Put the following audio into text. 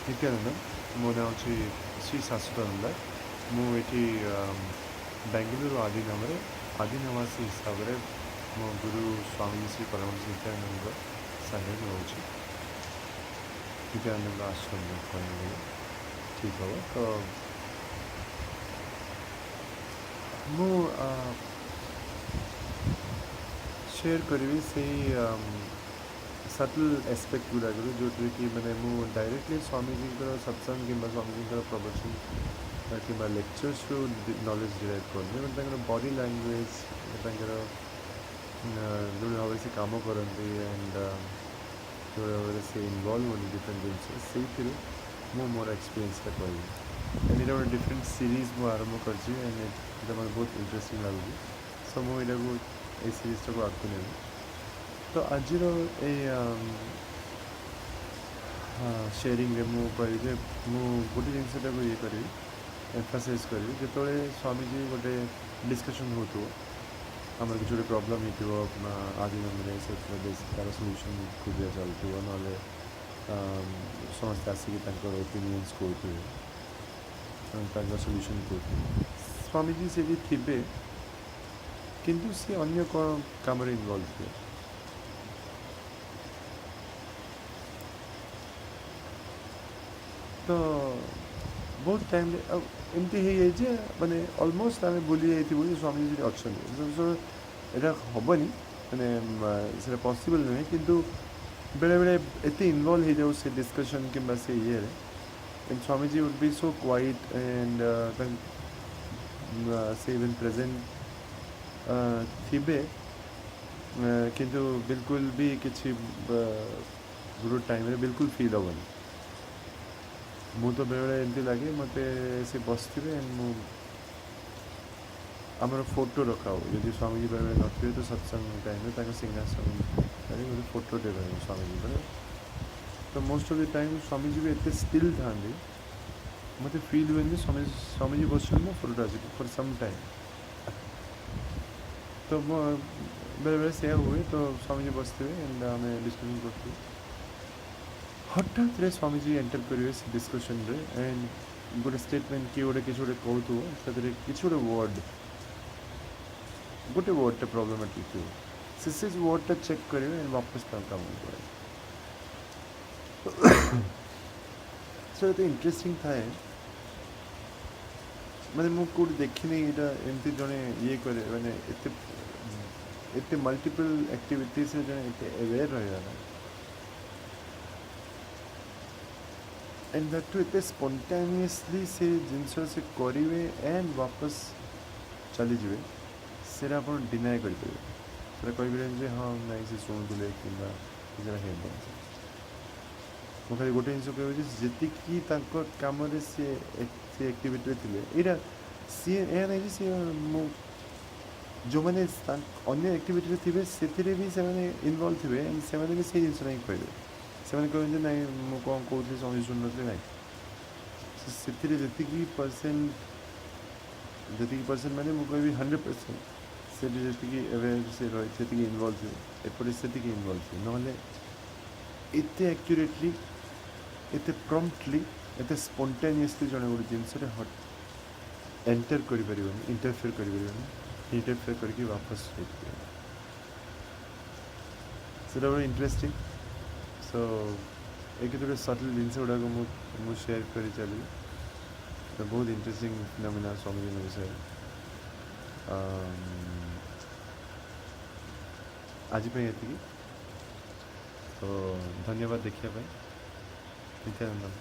नित्यानंदम मो ना हूँ श्री शाश्वतानंद मुझे बेंगलुरु आदिनवासी हिसाब से मो गुरु स्वामी श्री परमहंस नित्यानंद सागर रोचे नित्यानंद आश्रम कहने ठीक हम तो मु शेयर करी से सटल एस्पेक्ट गुड़ाक जो कि मैंने मुझे डायरेक्टली स्वामीजी सत्संग कि स्वामीजी प्रवचन कि लेक्चर्स रू नॉलेज डिराइव करनी बट बॉडी लैंग्वेज जो भाव से कम करती एंड जो भाव से इनवल्व होनी डिफरेंट जिन से मोर एक्सपीरियंस कह एंड ये डिफरेंट सीरीज मुझे आरंभ कर मतलब बहुत इंटरेस्टिंग लगुच सो मुझे ये सीरीज टाक आगे नहीं तो आज शेयरिंग मु कह गोटे जिनसा ये करी एम्फासाइज करी जो स्वामीजी गोटे डिस्कशन हो आम किसी गोटे प्रोब्लेम हो आदिनम तार सल्यूशन खोजा चलती ना समस्त आसिक ओपिनियंस कहते सल्यूशन कहते स्वामीजी से थे किंतु सी अन्य कौन काम इनवल्व थे तो बहुत टाइम एमती हो जाए माने अलमोस्ट आम भूली जाइए स्वामीजी अच्छा यहाँ हेनी मैंने पॉसिबल नुहे किंतु बेले बेले एत इनवल्व हो जाऊ से डिस्कशन कि ये and Swamiji would be so quiet and से इवन प्रेजेंट थे किंतु बिल्कुल भी किसी गुरु टाइम रे बिल्कुल फील हेनी मु तो बेले बेले एमती लगे मत से बसते एंड आमर फोटो रखा हो जब स्वामीजी बेले बेले नथिबे तो सत्संग टाइम सिंहासन गोटे फोटोटे रहे स्वामीजी तो मोस्ट ऑफ द टाइम स्वामीजी भी एत स्टिल था मत फील हुए स्वामीजी बस फोटो आज फॉर सम टाइम तो बेले बेले से हुए तो स्वामीजी बसते एंड आम डिस्कसन करते हठात रे स्वामीजी एंटर करेंगे से डिस्कशन रे एंड गोटे स्टेटमेंट किए गोटे किसी गोटे कहते किसी गोटे वर्डटे प्रोब्लेमेटिक थी से वर्डटा चेक करेंगे एंड वापस काम करें सो ये इंटरेस्टिंग थाए मैंने मुझे देखनी यहाँ एमती जड़े ये करे मैंने एत मल्टीपल एक्टिविटीज जड़े अवेयर रहा एंड दैट टू एत स्पॉन्टेनियसली से जिनस से करेंगे एंड वापस चली जाए से आप डिनाए करेंगे कहे हाँ ना से शुणुले कि मुझे खाली गोटे जिन कहूँ जी कम सी एक्टिविटी थे यहाँ सी यह नहीं सी जो मैंने अन्य एक्टिविटी थे से भी से इनवल्व थे एंड से भी से जिन नहीं कहे से कहते ना मुझे कौन कहते समझ शुण नी ना से जी परसेंट मैंने मुझे 100% से जी अवेयर से रही थी इनवल्व थे एपटे से इनवल्व थे ना एत एक्यूरेटली एत प्रम्प्टली एत स्पॉन्टेनियसली जड़े गोटे जिनस एंटर कर इंटरफेयर कर इंटरफेयर करके वापस से बड़े इंटरेस्टिंग सो एक गोटे सटल जिनस गुड़ाक मुझे शेयर कर चली तो बहुत इंटरेस्टिंग फिनोमिना स्वामीजी विषय आज ये तो धन्यवाद देखिए नित्यानंदम।